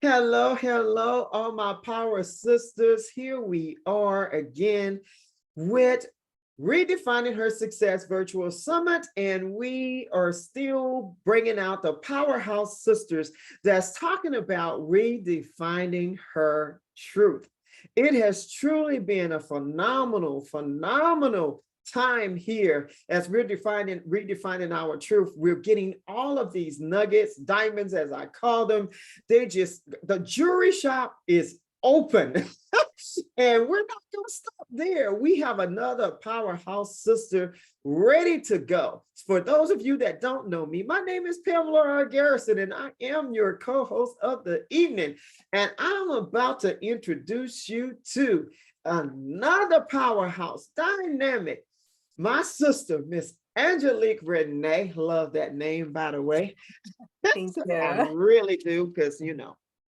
Hello, hello, all my power sisters. Here we are again with Redefining Her Success Virtual Summit, and we are still bringing out the powerhouse sisters that's talking about redefining her truth. It has truly been a phenomenal time here as we're redefining our truth. We're getting all of these nuggets, diamonds, as I call them. The jury shop is open. And we're not going to stop there. We have another powerhouse sister ready to go. For those of you that don't know me, my name is Pamela R. Garrison, and I am your co-host of the evening. And I'm about to introduce you to another powerhouse, dynamic, my sister, Miss Angelique Renae. Love that name, by the way. Thank you. I really do, because,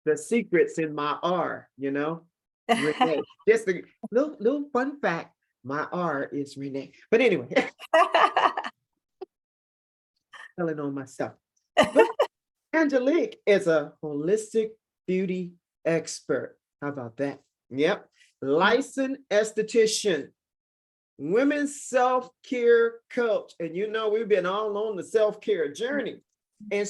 the secret's in my R, Renae. Just a little fun fact, my R is Renae. But anyway, telling on myself. But Angelique is a holistic beauty expert. How about that? Yep. Licensed esthetician, women's self-care coach. And we've been all on the self-care journey. And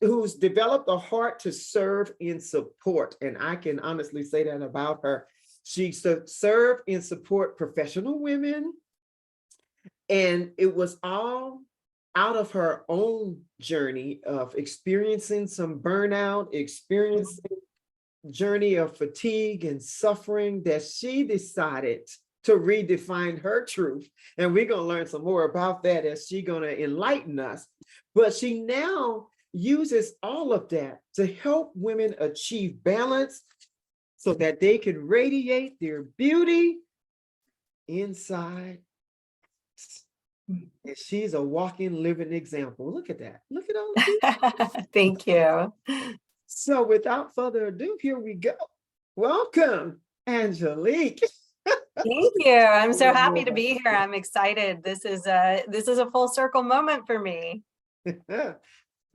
who's developed a heart to serve and support. And I can honestly say that about her. She served and support professional women. And it was all out of her own journey of experiencing some burnout, experiencing journey of fatigue and suffering, that she decided to redefine her truth. And we're going to learn some more about that as she's going to enlighten us. But she now uses all of that to help women achieve balance so that they can radiate their beauty inside. And she's a walking, living example. Look at that. Look at all this. Thank you. So without further ado, here we go. Welcome, Angelique. Thank you. I'm so happy to be here. I'm excited. This is a full circle moment for me.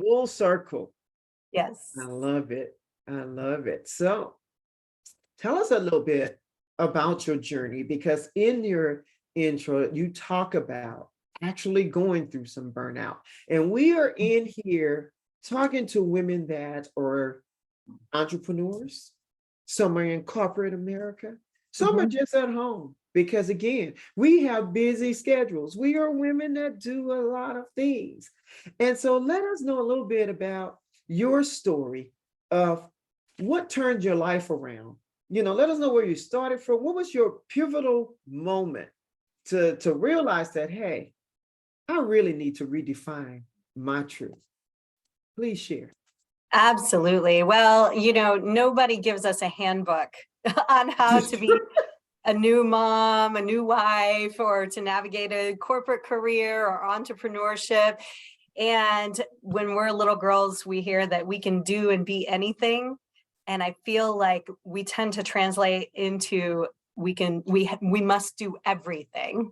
Full circle. Yes. I love it. I love it. So tell us a little bit about your journey, because in your intro, you talk about actually going through some burnout. And we are in here talking to women that are entrepreneurs. Some are in corporate America. Some are just at home, because again, we have busy schedules. We are women that do a lot of things. And so let us know a little bit about your story of what turned your life around. Let us know where you started from. What was your pivotal moment to realize that, hey, I really need to redefine my truth? Please share. Absolutely. Well, nobody gives us a handbook on how to be a new mom, a new wife, or to navigate a corporate career or entrepreneurship. And when we're little girls, we hear that we can do and be anything. And I feel like we tend to translate into we must do everything.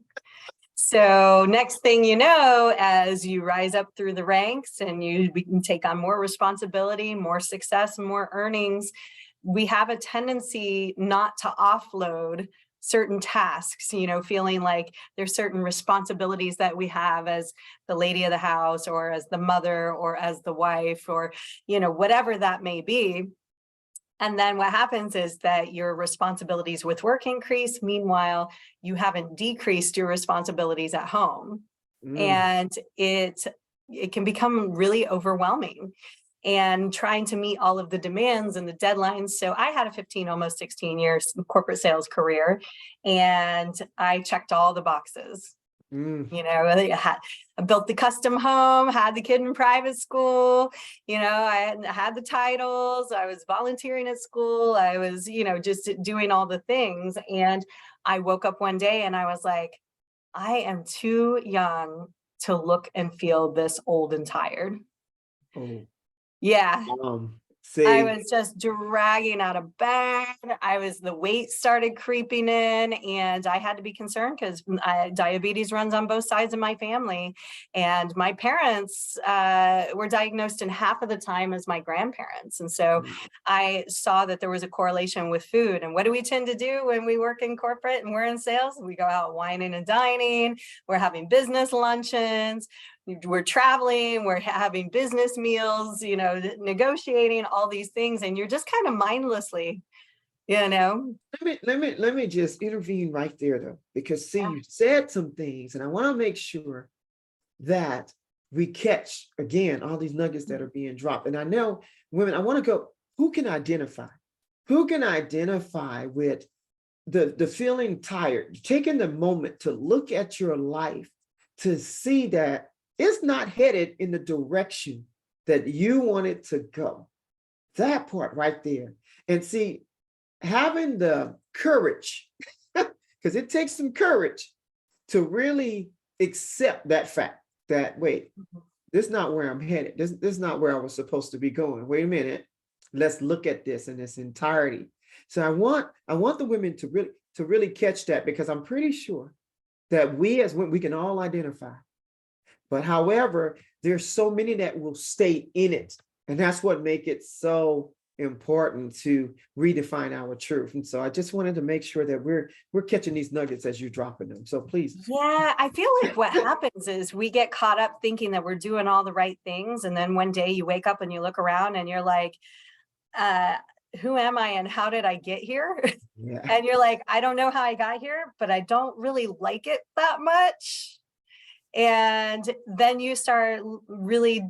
So next thing you know, as you rise up through the ranks and we can take on more responsibility, more success, more earnings, we have a tendency not to offload certain tasks, feeling like there's certain responsibilities that we have as the lady of the house, or as the mother, or as the wife, or, whatever that may be. And then what happens is that your responsibilities with work increase. Meanwhile, you haven't decreased your responsibilities at home. And it can become really overwhelming, and trying to meet all of the demands and the deadlines. So I had a almost 16 years corporate sales career, and I checked all the boxes. I built the custom home, had the kid in private school, I had the titles, I was volunteering at school, I was, just doing all the things. And I woke up one day and I was like, I am too young to look and feel this old and tired. Oh. Yeah. I See, was just dragging out of bed. The weight started creeping in, and I had to be concerned because diabetes runs on both sides of my family. And my parents were diagnosed in half of the time as my grandparents. And so I saw that there was a correlation with food. And what do we tend to do when we work in corporate and we're in sales? We go out whining and dining. We're having business luncheons. We're traveling, we're having business meals, negotiating all these things, and you're just kind of mindlessly, let me just intervene right there though, because see, Yeah. you said some things, and I want to make sure that we catch again all these nuggets that are being dropped. And I know women, I want to go, who can identify? Who can identify with the feeling tired, taking the moment to look at your life to see that it's not headed in the direction that you want it to go. That part right there. And see, having the courage, because it takes some courage to really accept that fact that, wait, this is not where I'm headed. This is not where I was supposed to be going. Wait a minute. Let's look at this in its entirety. So I want the women to really catch that, because I'm pretty sure that we as women, we can all identify. But however, there's so many that will stay in it. And that's what makes it so important to redefine our truth. And so I just wanted to make sure that we're catching these nuggets as you're dropping them. So please. Yeah, I feel like what happens is we get caught up thinking that we're doing all the right things. And then one day you wake up and you look around and you're like, who am I and how did I get here? Yeah. And you're like, I don't know how I got here, but I don't really like it that much. And then you start really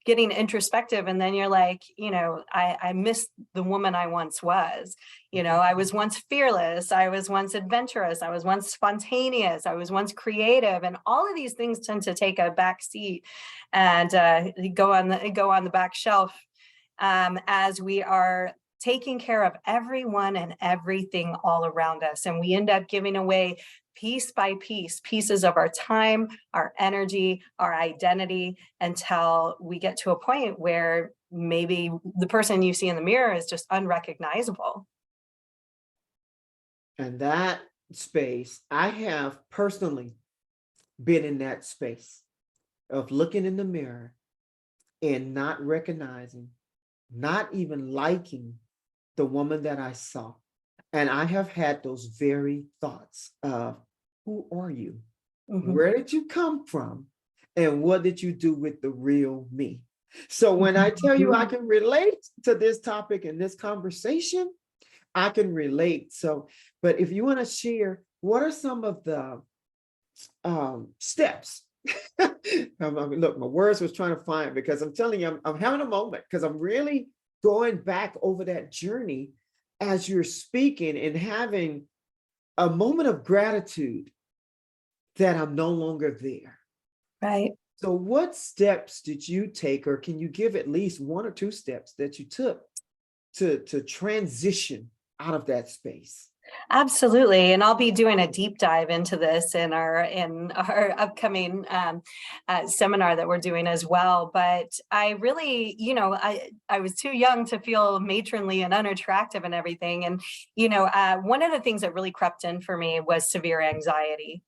getting introspective, and then you're like, I miss the woman I once was. I was once fearless, I was once adventurous, I was once spontaneous, I was once creative, and all of these things tend to take a back seat and go on the back shelf as we are taking care of everyone and everything all around us. And we end up giving away piece by piece, pieces of our time, our energy, our identity, until we get to a point where maybe the person you see in the mirror is just unrecognizable. And that space, I have personally been in that space of looking in the mirror and not recognizing, not even liking the woman that I saw. And I have had those very thoughts of, who are you? Mm-hmm. Where did you come from? And what did you do with the real me? So when I tell you I can relate to this topic and this conversation, I can relate. So, but if you want to share, what are some of the steps? Look, my words was trying to find, because I'm telling you, I'm having a moment, because I'm really going back over that journey as you're speaking and having a moment of gratitude that I'm no longer there. Right. So what steps did you take, or can you give at least one or two steps that you took to transition out of that space? Absolutely. And I'll be doing a deep dive into this in our upcoming seminar that we're doing as well. But I really, I was too young to feel matronly and unattractive and everything. And, one of the things that really crept in for me was severe anxiety.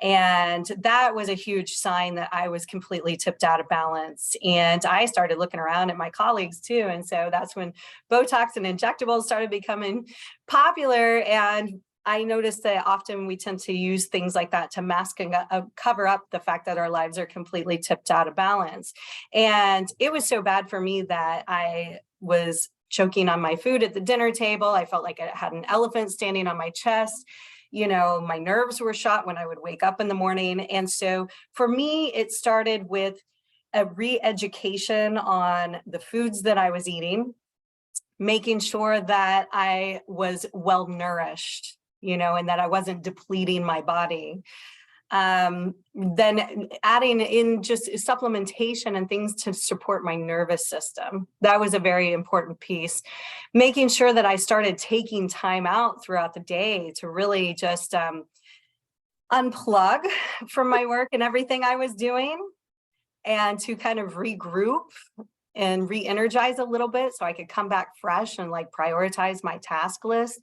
And that was a huge sign that I was completely tipped out of balance. And I started looking around at my colleagues too. And so that's when Botox and injectables started becoming popular. And I noticed that often we tend to use things like that to mask and cover up the fact that our lives are completely tipped out of balance. And it was so bad for me that I was choking on my food at the dinner table. I felt like I had an elephant standing on my chest. My nerves were shot when I would wake up in the morning. And so for me, it started with a re-education on the foods that I was eating, making sure that I was well nourished, and that I wasn't depleting my body. Then adding in just supplementation and things to support my nervous system. That was a very important piece. Making sure that I started taking time out throughout the day to really just unplug from my work and everything I was doing, and to kind of regroup and re-energize a little bit so I could come back fresh and like prioritize my task list.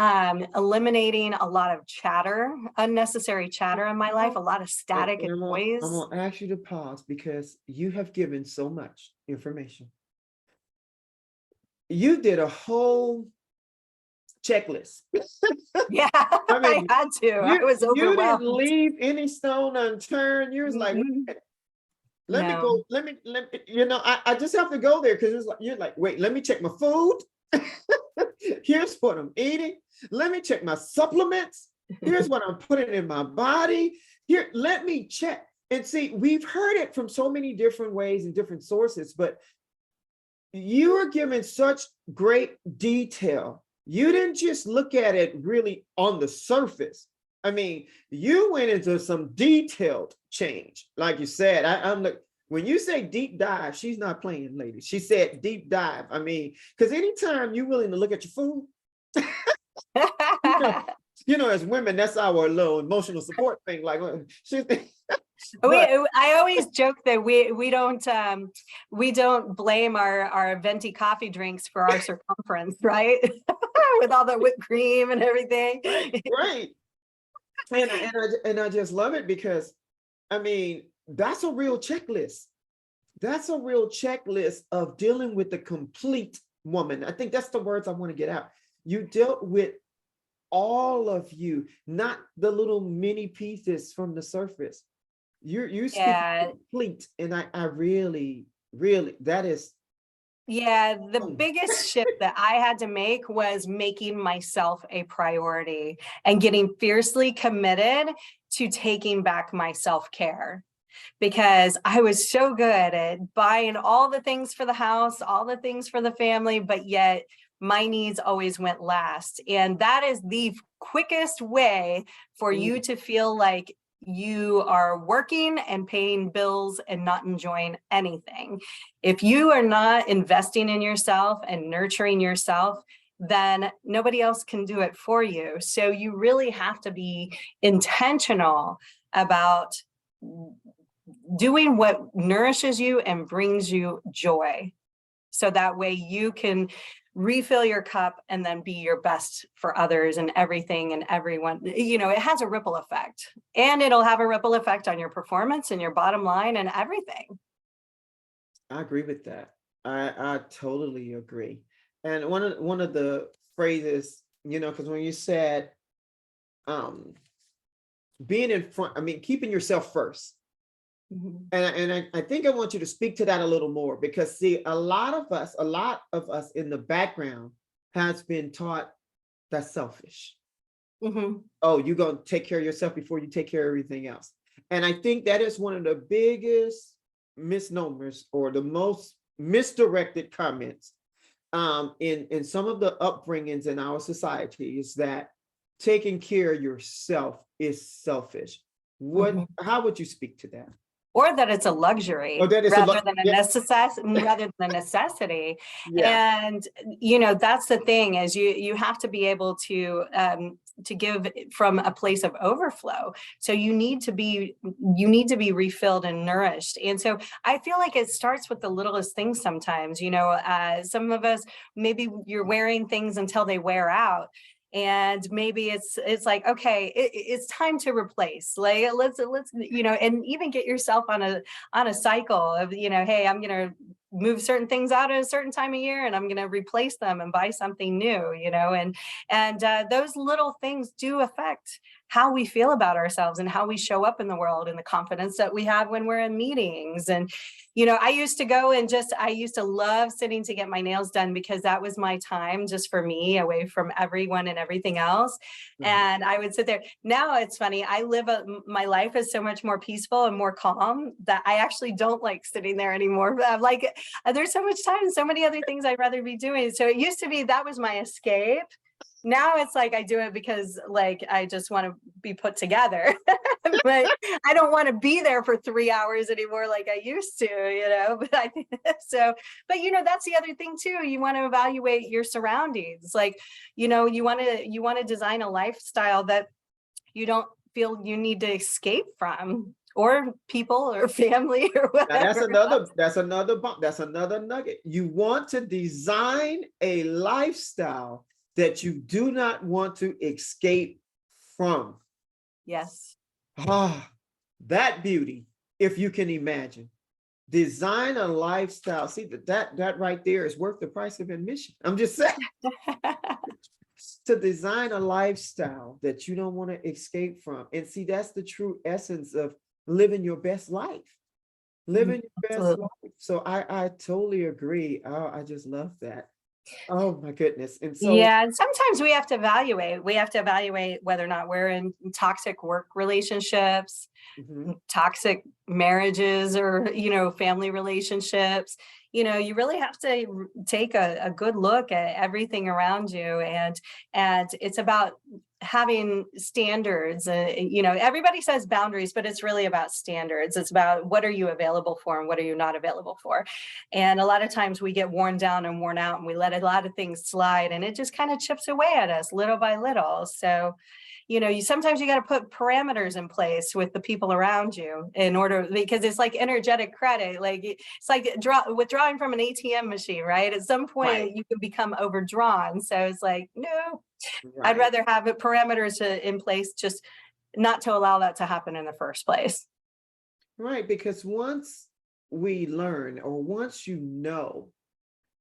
Eliminating a lot of chatter, unnecessary chatter in my life, a lot of static and I'm noise. gonna ask you to pause because you have given so much information. You did a whole checklist. Yeah, I mean, I had to. I was you didn't overwhelmed. leave any stone unturned. You was like, Mhm. let me No. go, let me, I just have to go there because it's like, you're like, wait, let me check my food. Here's what I'm eating. Let me check my supplements. Here's what I'm putting in my body. Here, let me check. And see, we've heard it from so many different ways and different sources, but you are given such great detail. You didn't just look at it really on the surface. I mean, you went into some detailed change. Like you said, I'm like, when you say deep dive, she's not playing, ladies. She said deep dive. I mean, because anytime you're willing to look at your food, as women, that's our little emotional support thing. Like, I always joke that we don't blame our venti coffee drinks for our circumference, right? With all the whipped cream and everything. right. And I just love it because, I mean, that's a real checklist. That's a real checklist of dealing with the complete woman. I think that's the words I want to get out. You dealt with all of you, not the little mini pieces from the surface. You speak complete, and I really, that is. Yeah, the biggest shift that I had to make was making myself a priority and getting fiercely committed to taking back my self-care. Because I was so good at buying all the things for the house, all the things for the family, but yet my needs always went last. And that is the quickest way for you to feel like you are working and paying bills and not enjoying anything. If you are not investing in yourself and nurturing yourself, then nobody else can do it for you. So you really have to be intentional about doing what nourishes you and brings you joy. So that way you can refill your cup and then be your best for others and everything and everyone. It has a ripple effect, and it'll have a ripple effect on your performance and your bottom line and everything. I agree with that. I totally agree. And one of the phrases, because when you said being in front, I mean, keeping yourself first. Mm-hmm. And I think I want you to speak to that a little more, because see, a lot of us in the background has been taught that's selfish. Mm-hmm. Oh, you're going to take care of yourself before you take care of everything else. And I think that is one of the biggest misnomers or the most misdirected comments in some of the upbringings in our society, is that taking care of yourself is selfish. How would you speak to that? Or that it's a luxury rather than a necessity. Yeah. And that's the thing, is you have to be able to give from a place of overflow. So you need to be refilled and nourished. And so I feel like it starts with the littlest things sometimes. Some of us, maybe you're wearing things until they wear out. And maybe it's like, okay, it's time to replace. Like, let's and even get yourself on a cycle of, hey, I'm gonna move certain things out at a certain time of year, and I'm gonna replace them and buy something new. And those little things do affect how we feel about ourselves and how we show up in the world and the confidence that we have when we're in meetings. And I used to love sitting to get my nails done, because that was my time just for me, away from everyone and everything else. Mm-hmm. And I would sit there. Now it's funny. My life is so much more peaceful and more calm that I actually don't like sitting there anymore. I'm like, there's so much time and so many other things I'd rather be doing. So it used to be that was my escape. Now it's like I do it because I just want to be put together, but I don't want to be there for 3 hours anymore like I used to, but that's the other thing too. You want to evaluate your surroundings. You want to design a lifestyle that you don't feel you need to escape from or people or family or Now that's whatever. another bump. That's another nugget. You want to design a lifestyle that you do not want to escape from. Yes. Ah, that beauty, if you can imagine. Design a lifestyle. See that right there is worth the price of admission. I'm just saying. To design a lifestyle that you don't want to escape from. And see, that's the true essence of living your best life. Living your best Absolutely. life. So I totally agree. Oh, I just love that. Oh my goodness. And so, Yeah, and sometimes we have to evaluate. We have to evaluate whether or not we're in toxic work relationships, mhm, toxic marriages, or family relationships. You really have to take a good look at everything around you, and it's about having standards. Everybody says boundaries, but it's really about standards. It's about what are you available for and what are you not available for. And a lot of times we get worn down and worn out, and we let a lot of things slide, and it just kind of chips away at us little by little. So sometimes you got to put parameters in place with the people around you in order, because it's like energetic credit. Like it's like withdrawing from an ATM machine, right? At some right, point you can become overdrawn. So it's like, no, I'd right, rather have parameters in place, just not to allow that to happen in the first place. right. Because once we learn, or once you know,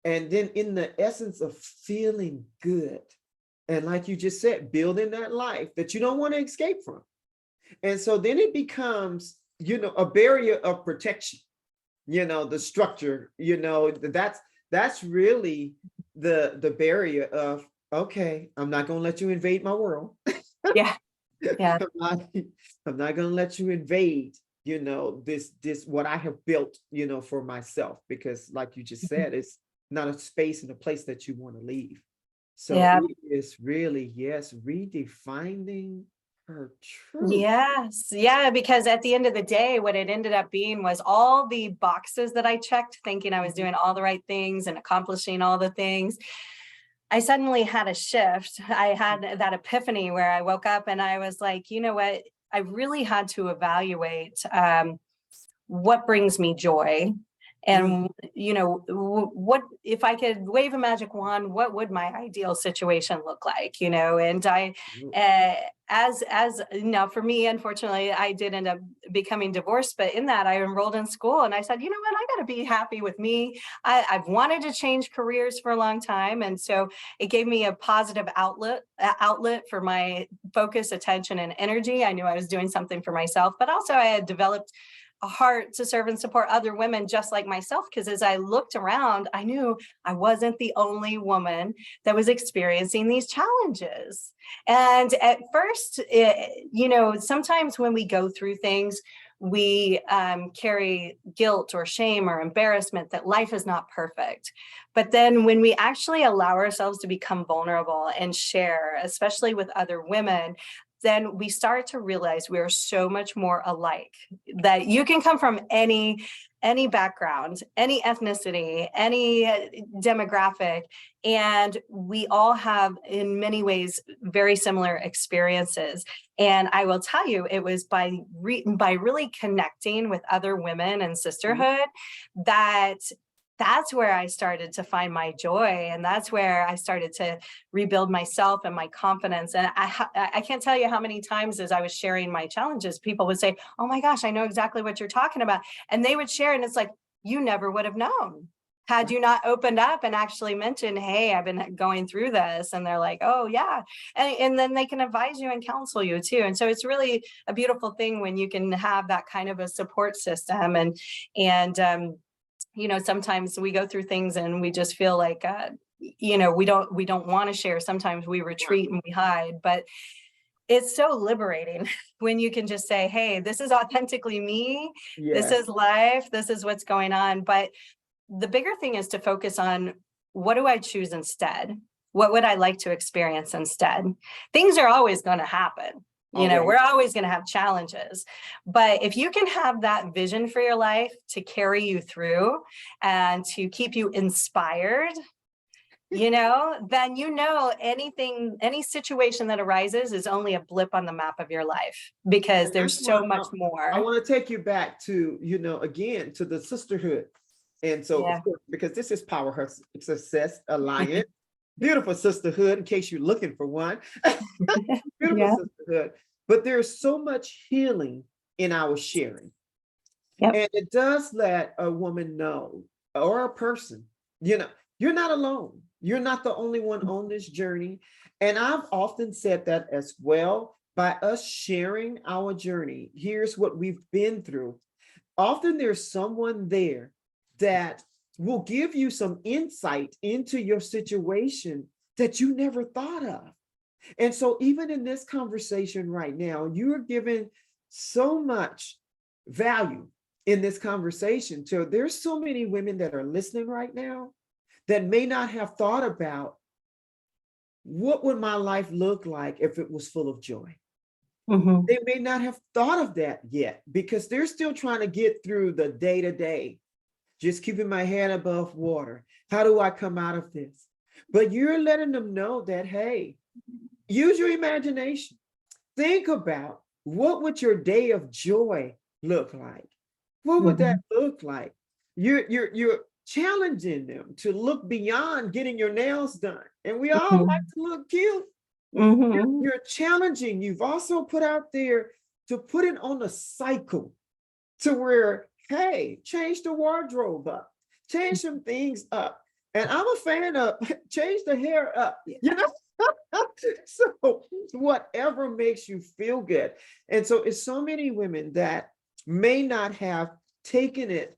and then in the essence of feeling good, and like you just said, building that life that you don't want to escape from. And so then it becomes, a barrier of protection, the structure, that's really the barrier of, okay, I'm not going to let you invade my world. Yeah. Yeah. I'm not, I'm not going to let you invade, this what I have built, for myself, because like you just said, it's not a space and a place that you want to leave. So Yeah. it is really, yes, redefining her truth. Yes. Yeah. Because at the end of the day, what it ended up being was all the boxes that I checked, thinking I was Mhm. doing all the right things and accomplishing all the things. I suddenly had a shift. I had that epiphany where I woke up and I was like, you know what? I really had to evaluate what brings me joy. Mm, And what if I could wave a magic wand, what would my ideal situation look like? And I mm, uh, as now, for me, unfortunately, I did end up becoming divorced, but in that I enrolled in school and I said, you know what, I got to be happy with me. I've wanted to change careers for a long time, and so it gave me a positive outlet for my focus, attention, and energy. I knew I was doing something for myself, but also I had developed a heart to serve and support other women just like myself, because as I looked around, I knew I wasn't the only woman that was experiencing these challenges. And at first, sometimes when we go through things, we carry guilt or shame or embarrassment that life is not perfect. But then when we actually allow ourselves to become vulnerable and share, especially with other women, then we start to realize we are so much more alike, that you can come from any background, any ethnicity, any demographic, and we all have in many ways very similar experiences. And I will tell you, it was by really connecting with other women and mm. sisterhood that that's where I started to find my joy, and that's where I started to rebuild myself and my confidence. And I can't tell you how many times as I was sharing my challenges, people would say, "Oh my gosh, I know exactly what you're talking about," and they would share, and it's like, you never would have known had you not opened up and actually mentioned, "Hey, I've been going through this," and they're like, "Oh yeah," and then they can advise you and counsel you too. And so it's really a beautiful thing when you can have that kind of a support system. And sometimes we go through things and we just feel like we don't want to share. Sometimes we Right. retreat and we hide, but it's so liberating when you can just say, hey, this is authentically me, this Yes. is life, this is what's going on. But the bigger thing is to focus on, what do I choose instead? What would I like to experience instead? Things are always going to happen. Always. We're always going to have challenges. But if you can have that vision for your life to carry you through and to keep you inspired, then anything, any situation that arises is only a blip on the map of your life, because And that's there's why so much I more. want to take you back to, again, to the sisterhood. And so, Yeah. of course, because this is Power Her Success Alliance, beautiful sisterhood, in case you're looking for one, beautiful Yeah. sisterhood. But there's so much healing in our sharing. Yep. And it does let a woman know, or a person, you're not alone. You're not the only one on this journey. And I've often said that as well. By us sharing our journey, here's what we've been through. Often there's someone there that will give you some insight into your situation that you never thought of. And so, even in this conversation right now, you are given so much value in this conversation. So, there's so many women that are listening right now that may not have thought about, what would my life look like if it was full of joy? Mm-hmm. They may not have thought of that yet, because they're still trying to get through the day to day, just keeping my head above water. How do I come out of this? But you're letting them know that, hey, use your imagination. Think about, what would your day of joy look like? What would that look like? You're challenging them to look beyond getting your nails done. And we all like to look cute. Mm-hmm. You're challenging. You've also put out there to put it on a cycle, to where, hey, change the wardrobe up, change some things up. And I'm a fan of change the hair up, So whatever makes you feel good. And so it's so many women that may not have taken it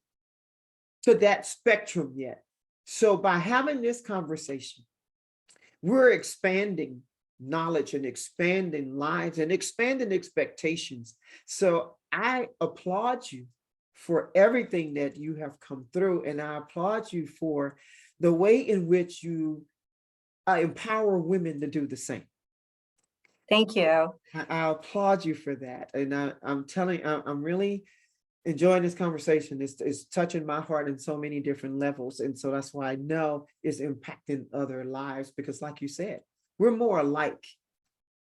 to that spectrum yet. So by having this conversation, we're expanding knowledge and expanding lives and expanding expectations. So I applaud you for everything that you have come through. And I applaud you for the way in which you empower women to do the same. Thank you. I applaud you for that. And I'm really enjoying this conversation. It's touching my heart in so many different levels. And so that's why I know it's impacting other lives, because like you said, we're more alike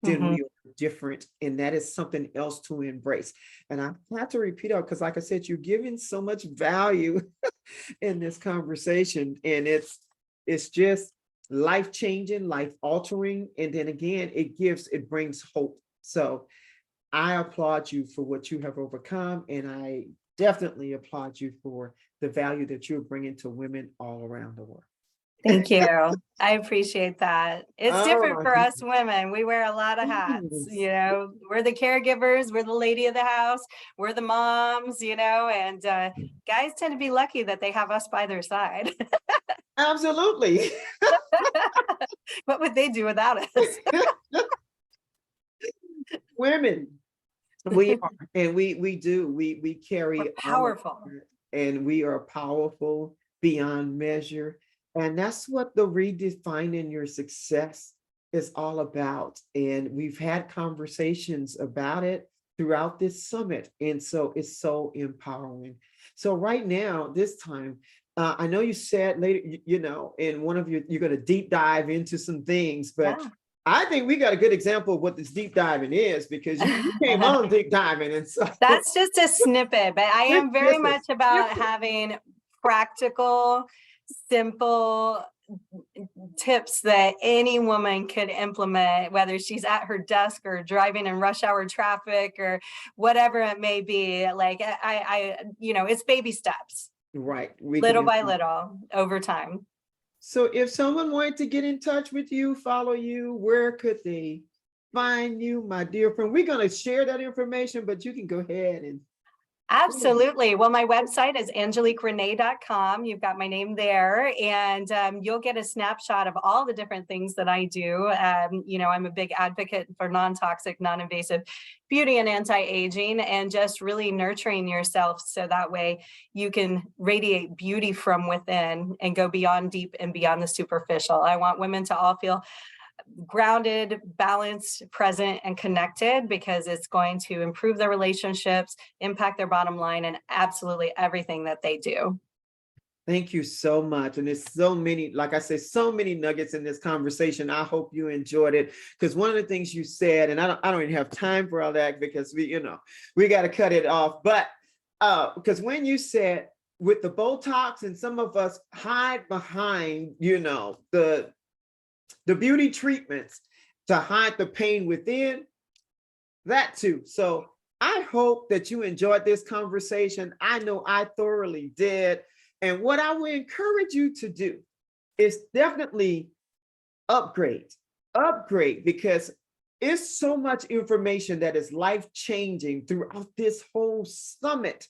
than we are different. And that is something else to embrace. And I have to repeat out, because like I said, you're giving so much value in this conversation. And it's just life-changing, life-altering. And then again, it brings hope. So I applaud you for what you have overcome, and I definitely applaud you for the value that you're bringing to women all around the world. Thank you. I appreciate that. It's Oh different my for us goodness. women. We wear a lot of hats. Yes. We're the caregivers, we're the lady of the house, we're the moms, and guys tend to be lucky that they have us by their side. Absolutely. What would they do without us? Women, we are, and we carry We're all of powerful. that, and we are powerful beyond measure. And that's what the redefining your success is all about. And we've had conversations about it throughout this summit. And so it's so empowering. So right now, this time, I know you said later, in one of you're going to deep dive into some things, but Yeah. I think we got a good example of what this deep diving is, because you came on deep diving. And so That's just a snippet, but I am very just a much about snippet. having practical, simple tips that any woman could implement, whether she's at her desk or driving in rush hour traffic or whatever it may be. Like it's baby steps, Right. little by little, over time. So if someone wanted to get in touch with you, follow you, where could they find you, my dear friend? We're going to share that information, but you can go ahead and. Absolutely. Well, my website is angeliquerenae.com. You've got my name there, and you'll get a snapshot of all the different things that I do. I'm a big advocate for non-toxic, non-invasive beauty and anti-aging, and just really nurturing yourself so that way you can radiate beauty from within and go beyond deep and beyond the superficial. I want women to all feel grounded, balanced, present, and connected, because it's going to improve their relationships, impact their bottom line, and absolutely everything that they do. Thank you so much. And there's so many, like I said, so many nuggets in this conversation. I hope you enjoyed it. Because one of the things you said, and I don't even have time for all that because we got to cut it off. But because when you said with the Botox, and some of us hide behind, the beauty treatments to hide the pain within, that too. So I hope that you enjoyed this conversation. I know I thoroughly did. And what I would encourage you to do is definitely upgrade, because it's so much information that is life-changing throughout this whole summit.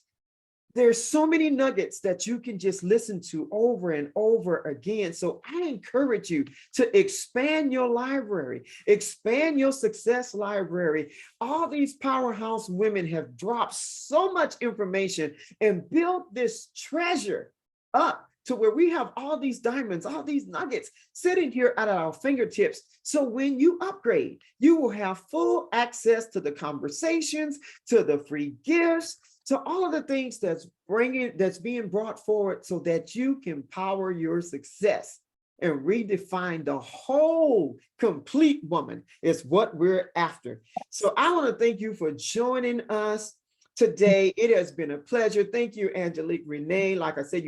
There's so many nuggets that you can just listen to over and over again. So I encourage you to expand your library, expand your success library. All these powerhouse women have dropped so much information and built this treasure up to where we have all these diamonds, all these nuggets sitting here at our fingertips. So when you upgrade, you will have full access to the conversations, to the free gifts, to all of the things that's being brought forward so that you can power your success and redefine the whole complete woman is what we're after. So I want to thank you for joining us today. It has been a pleasure. Thank you, Angelique Renae. Like I said,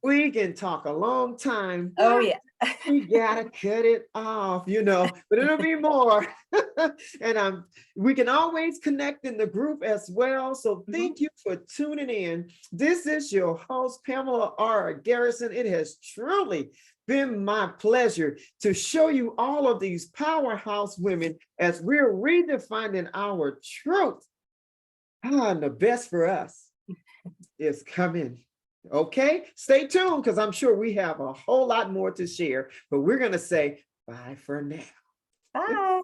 we can talk a long time. Oh, yeah. We gotta cut it off, but it'll be more. And we can always connect in the group as well. So thank you for tuning in. This is your host, Pamela R. Garrison. It has truly been my pleasure to show you all of these powerhouse women as we're redefining our truth. And the best for us is coming. Okay, stay tuned because I'm sure we have a whole lot more to share, but we're going to say bye for now. Bye.